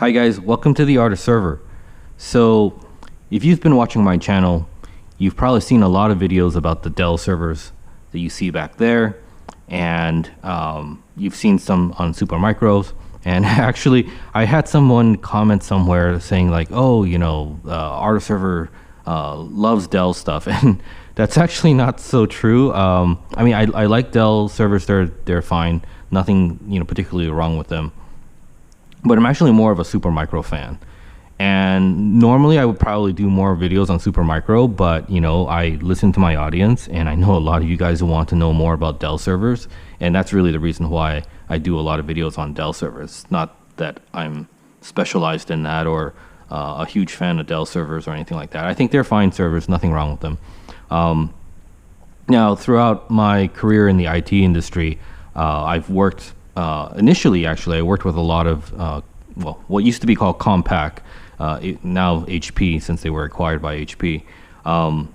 Hi guys, welcome to the Art of Server. So if you've been watching my channel, you've probably seen a lot of videos about the Dell servers that you see back there, and you've seen some on Supermicros. And actually, I had someone comment somewhere saying like, oh, Art of Server loves Dell stuff, and that's actually not so true. I mean, I like Dell servers, they're fine, nothing particularly wrong with them. But I'm actually more of a Supermicro fan. And normally I would probably do more videos on Supermicro, but I listen to my audience, and I know a lot of you guys want to know more about Dell servers, and that's really the reason why I do a lot of videos on Dell servers. Not that I'm specialized in that or a huge fan of Dell servers or anything like that. I think they're fine servers, nothing wrong with them. Now, throughout my career in the IT industry, I've worked initially, actually, I worked with a lot of, what used to be called Compaq, now HP, since they were acquired by HP. I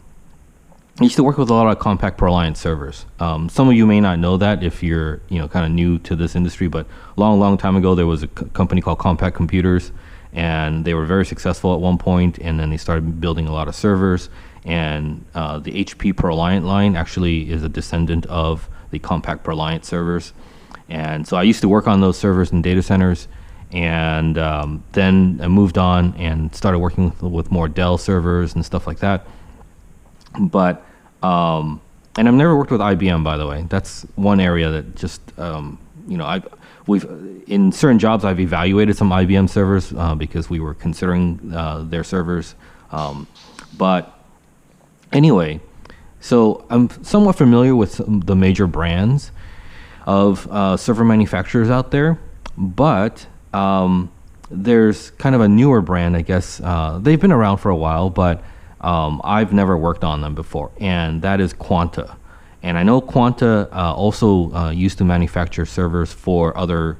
used to work with a lot of Compaq ProLiant servers. Some of you may not know that if you're, kind of new to this industry, but long time ago, there was a company called Compaq Computers, and they were very successful at one point, and then they started building a lot of servers, and the HP ProLiant line actually is a descendant of the Compaq ProLiant servers. And so I used to work on those servers in data centers, and then I moved on and started working with more Dell servers and stuff like that. But and I've never worked with IBM, by the way. That's one area that just we've in certain jobs I've evaluated some IBM servers because we were considering their servers. But anyway, so I'm somewhat familiar with the major brands of server manufacturers out there, but there's kind of a newer brand, I guess. They've been around for a while, but I've never worked on them before, and that is Quanta. And I know Quanta also used to manufacture servers for other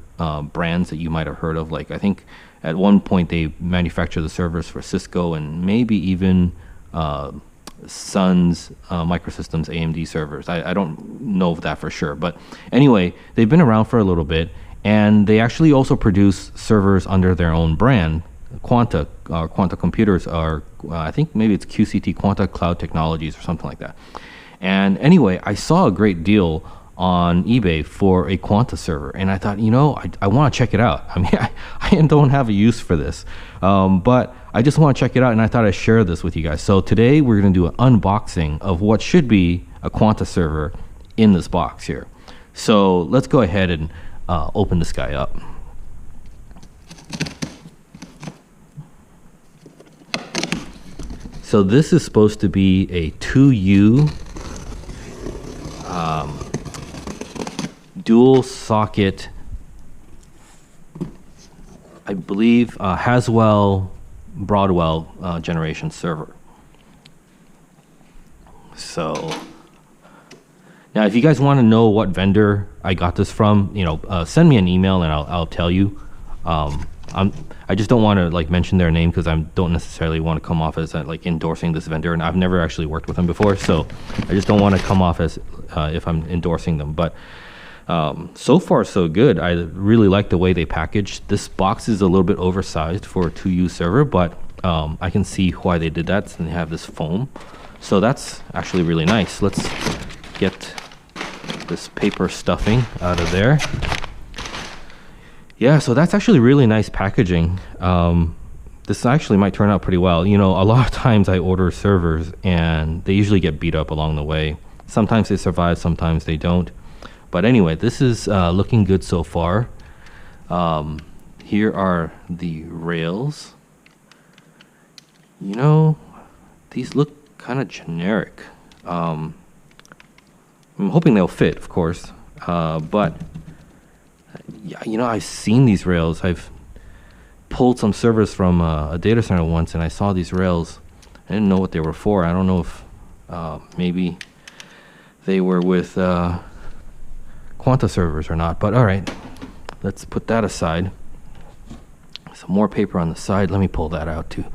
brands that you might have heard of. Like, I think at one point they manufactured the servers for Cisco and maybe even Sun's Microsystems AMD servers. I don't know that for sure, but anyway, they've been around for a little bit, and they actually also produce servers under their own brand. Quanta Computers are, I think maybe it's QCT, Quanta Cloud Technologies or something like that. And anyway, I saw a great deal on eBay for a Quanta server, and I thought, I want to check it out. I mean, I don't have a use for this, but I just want to check it out, and I thought I'd share this with you guys. So today we're going to do an unboxing of what should be a Quanta server in this box here. So let's go ahead and open this guy up. So this is supposed to be a 2U dual socket, I believe, Haswell Broadwell generation server. So now, if you guys want to know what vendor I got this from, send me an email and I'll tell you. I just don't want to mention their name because I don't necessarily want to come off as endorsing this vendor, and I've never actually worked with them before, so I just don't want to come off as if I'm endorsing them. But so far so good. I really like the way they packaged. This box is a little bit oversized for a 2U server, but I can see why they did that, and they have this foam, so that's actually really nice. Let's get this paper stuffing out of there. Yeah, so that's actually really nice packaging. This actually might turn out pretty well. A lot of times I order servers and they usually get beat up along the way. Sometimes they survive, sometimes they don't. But anyway, this is looking good so far. Here are the rails. These look kind of generic. I'm hoping they'll fit, of course, but yeah, I've seen these rails. I've pulled some servers from a data center once, and I saw these rails. I didn't know what they were for. I don't know if maybe they were with Quanta servers or not, but all right, let's put that aside. Some more paper on the side. Let me pull that out too.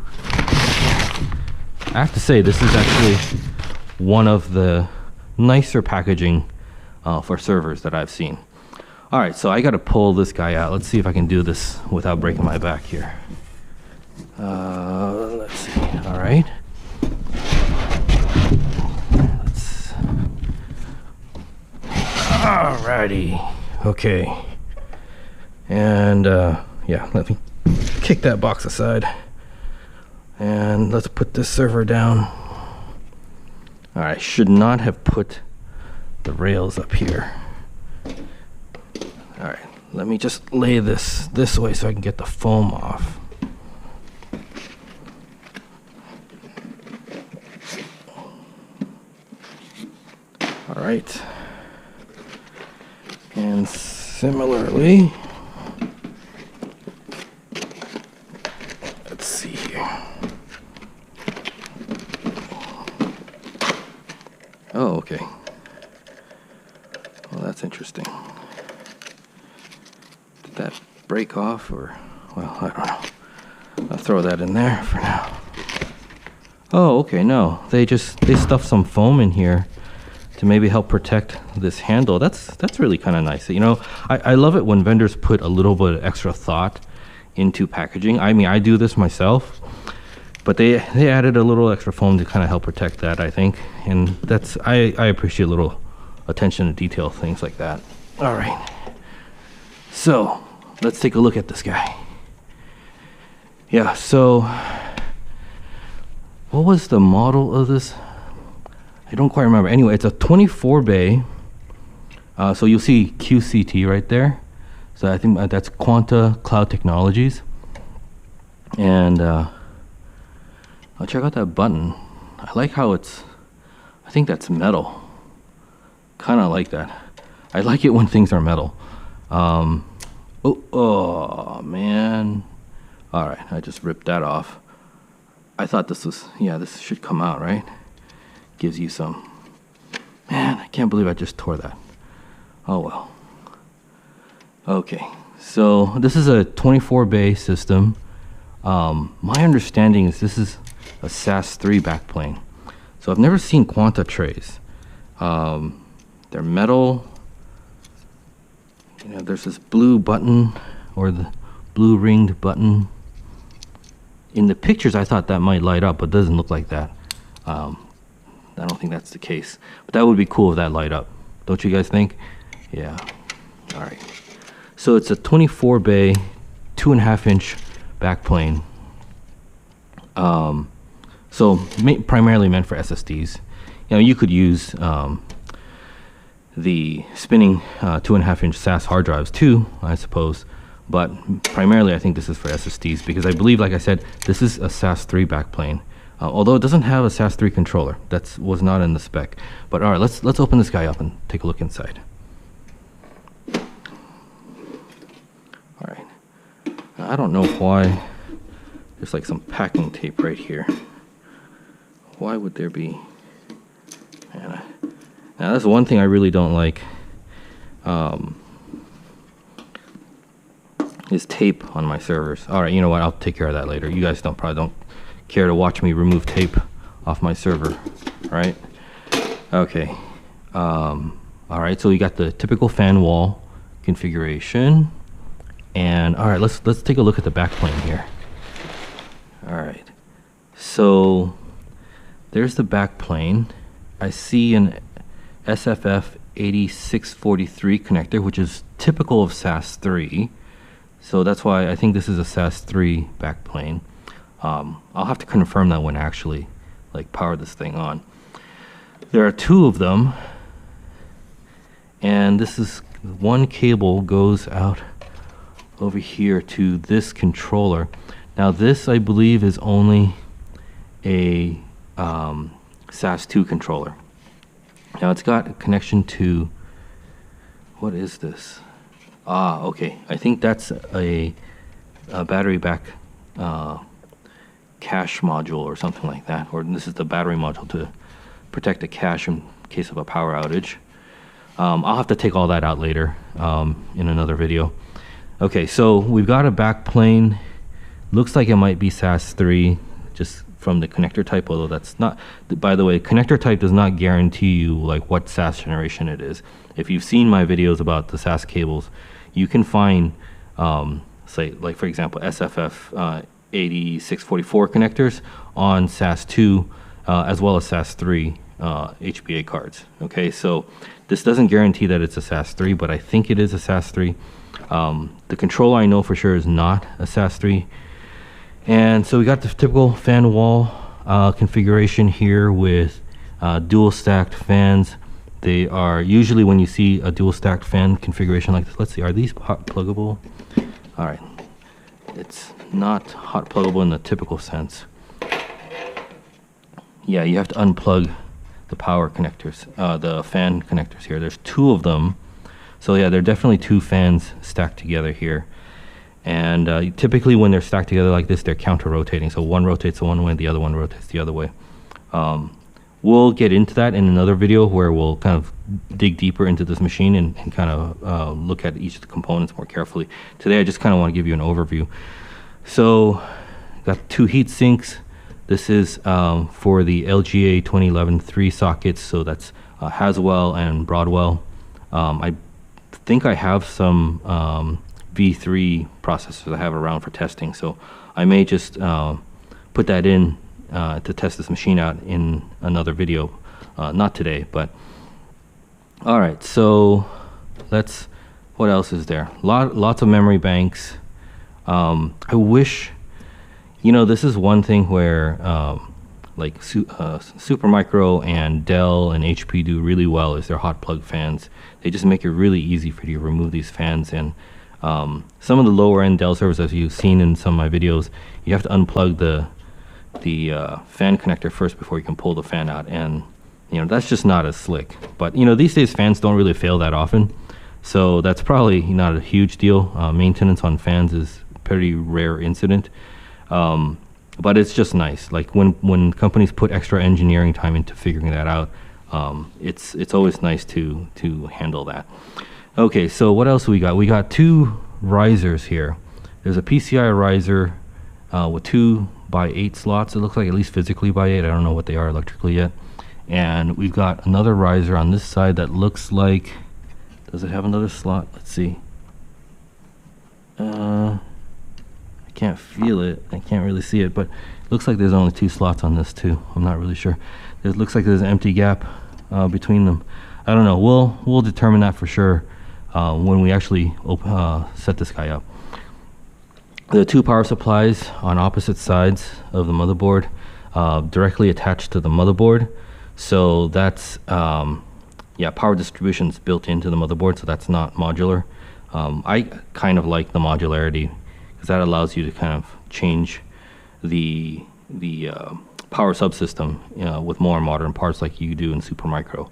I have to say, this is actually one of the nicer packaging for servers that I've seen. All right, so I got to pull this guy out. Let's see if I can do this without breaking my back here. Let's see. All right. Alrighty. Okay. And yeah, let me kick that box aside. And let's put this server down. All right, should not have put the rails up here. All right, let me just lay this way so I can get the foam off. All right. And similarly, let's see here. Oh, okay. Well, that's interesting. Did that break off or, well, I don't know. I'll throw that in there for now. Oh, okay, no. They stuffed some foam in here to maybe help protect this handle. That's really kind of nice. You know, I love it when vendors put a little bit of extra thought into packaging. I mean, I do this myself, but they added a little extra foam to kind of help protect that, I think. And that's, I appreciate a little attention to detail, things like that. All right, so let's take a look at this guy. Yeah, so what was the model of this? I don't quite remember. Anyway, it's a 24 bay. So you'll see QCT right there. So I think that's Quanta Cloud Technologies. And I'll check out that button. I like how it's, I think that's metal. Kind of like that. I like it when things are metal. Oh man. All right, I just ripped that off. I thought this was, yeah, this should come out, right? Gives you some, man, I can't believe I just tore that. Oh well. Okay, so this is a 24 bay system. My understanding is this is a SAS 3 backplane. So I've never seen Quanta trays. They're metal. You know, there's this blue button, or the blue ringed button. In the pictures I thought that might light up, but it doesn't look like that. I don't think that's the case, but that would be cool if that light up. Don't you guys think? Yeah. All right. So it's a 24 bay, 2.5 inch backplane. So primarily meant for SSDs. You know, you could use the spinning 2.5 inch SAS hard drives too, I suppose. But primarily, I think this is for SSDs because I believe, like I said, this is a SAS 3 backplane. Although it doesn't have a SAS 3 controller, that was not in the spec. But all right, let's open this guy up and take a look inside. All right, I don't know why there's like some packing tape right here. Why would there be? Man, now that's one thing I really don't like. Is tape on my servers. All right, you know what? I'll take care of that later. You guys probably don't care to watch me remove tape off my server, right? Okay. All right, so you got the typical fan wall configuration, and all right, let's take a look at the backplane here. All right, so there's the backplane. I see an SFF 8643 connector, which is typical of SAS 3. So that's why I think this is a SAS 3 backplane. I'll have to confirm that when I actually like power this thing on. There are two of them, and this is one cable goes out over here to this controller. Now this, I believe, is only a SAS 2 controller. Now it's got a connection to, what is this? Ah, okay. I think that's a battery back cache module or something like that. Or this is the battery module to protect the cache in case of a power outage. I'll have to take all that out later in another video. Okay, so we've got a backplane. Looks like it might be SAS 3. Just from the connector type, although that's not, by the way, connector type does not guarantee you like what SAS generation it is. If you've seen my videos about the SAS cables, you can find, say, like for example, SFF 8644 connectors on SAS 2 as well as SAS 3 HBA cards. Okay, so this doesn't guarantee that it's a SAS 3, but I think it is a SAS 3. The controller I know for sure is not a SAS 3. And so we got the typical fan wall configuration here with dual stacked fans. They are usually, when you see a dual stacked fan configuration like this, let's see, are these hot pluggable? All right, it's not hot pluggable in the typical sense. Yeah, you have to unplug the power connectors, the fan connectors here. There's two of them. So yeah, there are definitely two fans stacked together here. And typically when they're stacked together like this, they're counter-rotating. So one rotates one way, the other one rotates the other way. We'll get into that in another video where we'll kind of dig deeper into this machine and kind of look at each of the components more carefully. Today I just kind of want to give you an overview. So got two heat sinks. This is for the LGA 2011 3 sockets, so that's Haswell and Broadwell. I think I have some V3 processors I have around for testing, so I may just put that in to test this machine out in another video. Not today, but all right. So what else is there? Lots of memory banks. I wish, you know, this is one thing where like Supermicro and Dell and HP do really well is their hot plug fans. They just make it really easy for you to remove these fans. And some of the lower end Dell servers, as you've seen in some of my videos, you have to unplug the fan connector first before you can pull the fan out. And you know, that's just not as slick. But you know, these days fans don't really fail that often, so that's probably not a huge deal. Maintenance on fans is a pretty rare incident. But it's just nice. Like when companies put extra engineering time into figuring that out, it's always nice to handle that. Okay, so what else we got? We got two risers here. There's a PCI riser with 2x8 slots. It looks like, at least physically by 8. I don't know what they are electrically yet. And we've got another riser on this side that looks like, does it have another slot? Let's see. I can't feel it. I can't really see it, but it looks like there's only 2 slots on this too. I'm not really sure. It looks like there's an empty gap between them. I don't know. We'll determine that for sure when we actually set this guy up. The 2 power supplies on opposite sides of the motherboard, directly attached to the motherboard. So that's yeah, power distribution is built into the motherboard, so that's not modular. I kind of like the modularity, because that allows you to kind of change the power subsystem with more modern parts like you do in Supermicro.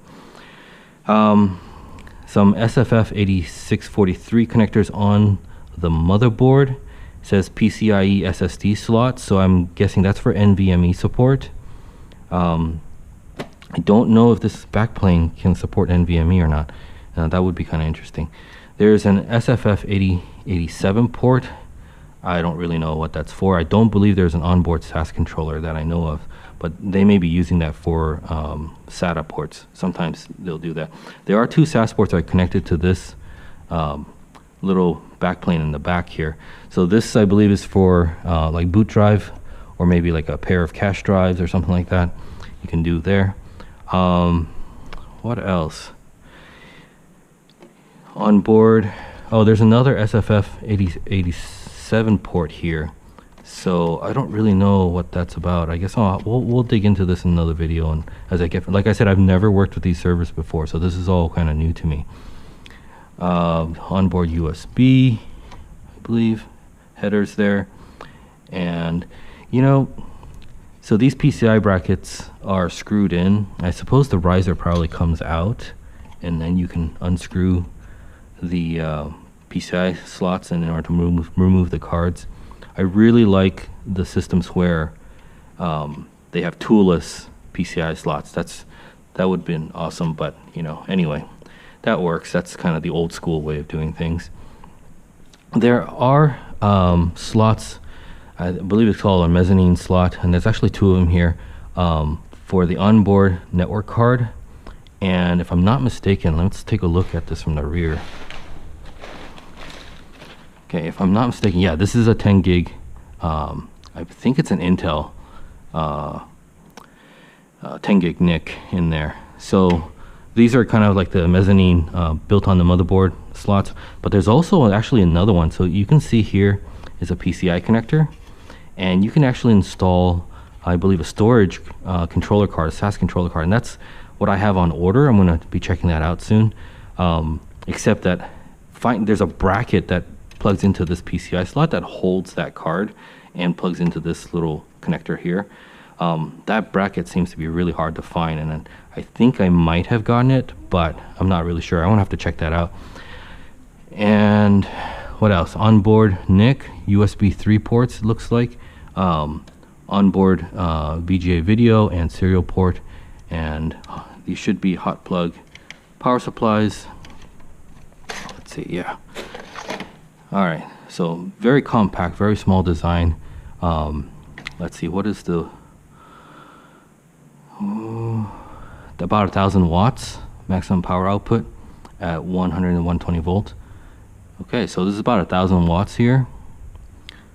Some SFF 8643 connectors on the motherboard. It says PCIe SSD slot, so I'm guessing that's for NVMe support. I don't know if this backplane can support NVMe or not. That would be kind of interesting. There's an SFF 8087 port. I don't really know what that's for. I don't believe there's an onboard SAS controller that I know of, but they may be using that for SATA ports. Sometimes they'll do that. There are 2 SAS ports that are connected to this little backplane in the back here. So this, I believe, is for like boot drive, or maybe like a pair of cache drives or something like that. You can do there. What else? On board, oh, there's another SFF 8087 port here. So I don't really know what that's about. I guess we'll dig into this in another video. And as I get, like I said, I've never worked with these servers before, so this is all kind of new to me. Onboard USB, I believe, headers there, and you know, so these PCI brackets are screwed in. I suppose the riser probably comes out, and then you can unscrew the PCI slots in order to remove the cards. I really like the systems where they have toolless PCI slots. That would have been awesome, but you know, anyway, that works. That's kind of the old school way of doing things. There are slots I believe it's called a mezzanine slot, and there's actually two of them here for the onboard network card. And if I'm not mistaken, let's take a look at this from the rear. Okay, if I'm not mistaken, yeah, this is a 10 gig. I think it's an Intel 10 gig NIC in there. So these are kind of like the mezzanine built on the motherboard slots, but there's also actually another one. So you can see here is a PCI connector, and you can actually install, I believe, a storage controller card, a SAS controller card, and that's what I have on order. I'm going to be checking that out soon. Except that there's a bracket that plugs into this PCI slot that holds that card and plugs into this little connector here. That bracket seems to be really hard to find, and then I think I might have gotten it, but I'm not really sure. I won't have to check that out. And what else? Onboard NIC, USB 3 ports, it looks like. Onboard VGA video and serial port, and these should be hot plug power supplies. Let's see, yeah. All right, so very compact, very small design. Let's see, what is the about 1,000 watts maximum power output at 100 and 120 volts. Okay, so this is about 1,000 watts here,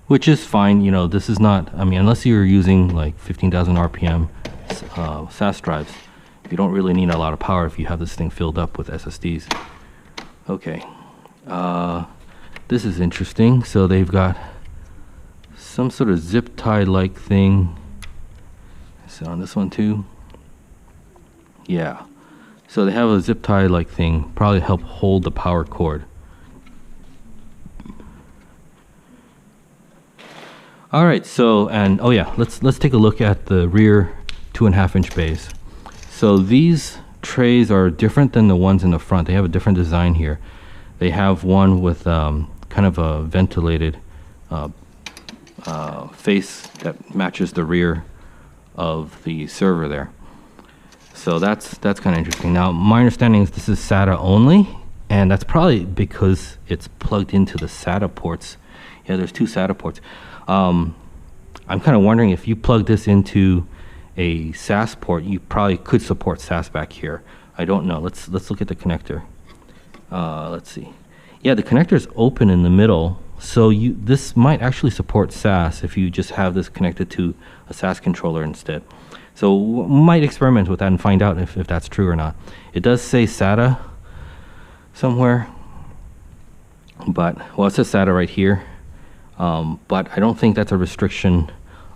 which is fine. You know, this is not, I mean, unless you're using like 15,000 RPM SAS drives, you don't really need a lot of power if you have this thing filled up with SSDs. Okay, this is interesting. So they've got some sort of zip tie like thing. Is it on this one too? Yeah, so they have a zip tie like thing, probably help hold the power cord. All right, so, and oh yeah, let's take a look at the rear 2.5-inch bays. So these trays are different than the ones in the front. They have a different design here. They have one with kind of a ventilated face that matches the rear of the server there. So that's kind of interesting. Now, my understanding is this is SATA only, and that's probably because it's plugged into the SATA ports. Yeah, there's two SATA ports. I'm kind of wondering if you plug this into a SAS port, you probably could support SAS back here. I don't know. Let's look at the connector. Let's see. Yeah, the connector is open in the middle, so this might actually support SAS if you just have this connected to a SAS controller instead. So we might experiment with that and find out if that's true or not. It does say SATA somewhere, but, well, it says SATA right here. But I don't think that's a restriction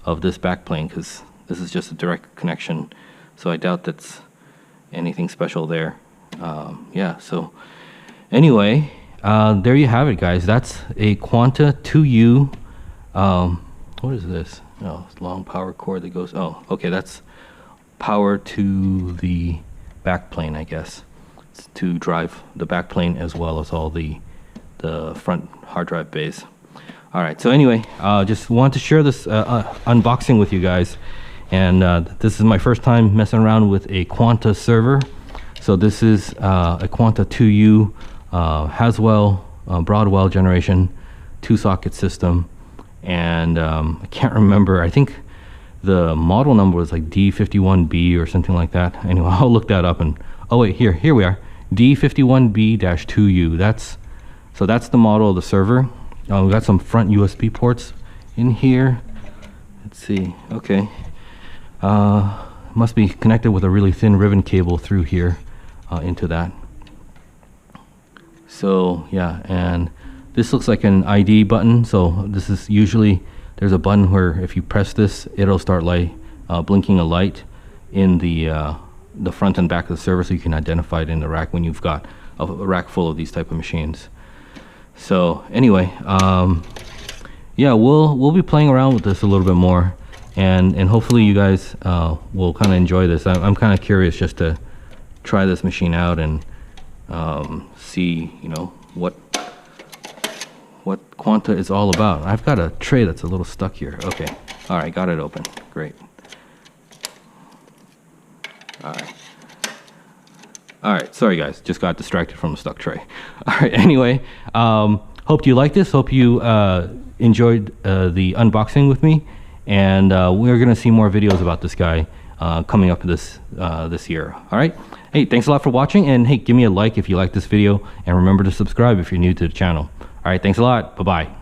of this backplane, because this is just a direct connection. So I doubt that's anything special there. Yeah, so anyway, there you have it, guys. That's a Quanta 2U. What is this? Oh, it's long power cord that goes, oh, okay, that's power to the backplane, I guess. It's to drive the backplane as well as all the front hard drive bays. All right, so anyway, just want to share this unboxing with you guys. And this is my first time messing around with a Quanta server. So this is a Quanta 2U Haswell Broadwell generation 2-socket system. And I can't remember, I think the model number was like D51B or something like that. Anyway, I'll look that up, and oh wait, here we are, D51B-2U. That's the model of the server. We got some front USB ports in here. Let's see. Okay, must be connected with a really thin ribbon cable through here into that. So yeah, and this looks like an ID button. So this is usually, there's a button where if you press this, it'll start blinking a light in the front and back of the server, so you can identify it in the rack when you've got a rack full of these type of machines. So anyway, yeah, we'll be playing around with this a little bit more, and hopefully you guys will kind of enjoy this. I'm kind of curious just to try this machine out and see, you know, what Quanta is all about. I've got a tray that's a little stuck here. Okay, all right, got it open. Great. All right, sorry guys, just got distracted from the stuck tray. All right, anyway, hope you like this. Hope you enjoyed the unboxing with me, and we're gonna see more videos about this guy coming up this year. All right. Hey, thanks a lot for watching, and hey, give me a like if you like this video, and remember to subscribe if you're new to the channel. All right, thanks a lot. Bye-bye.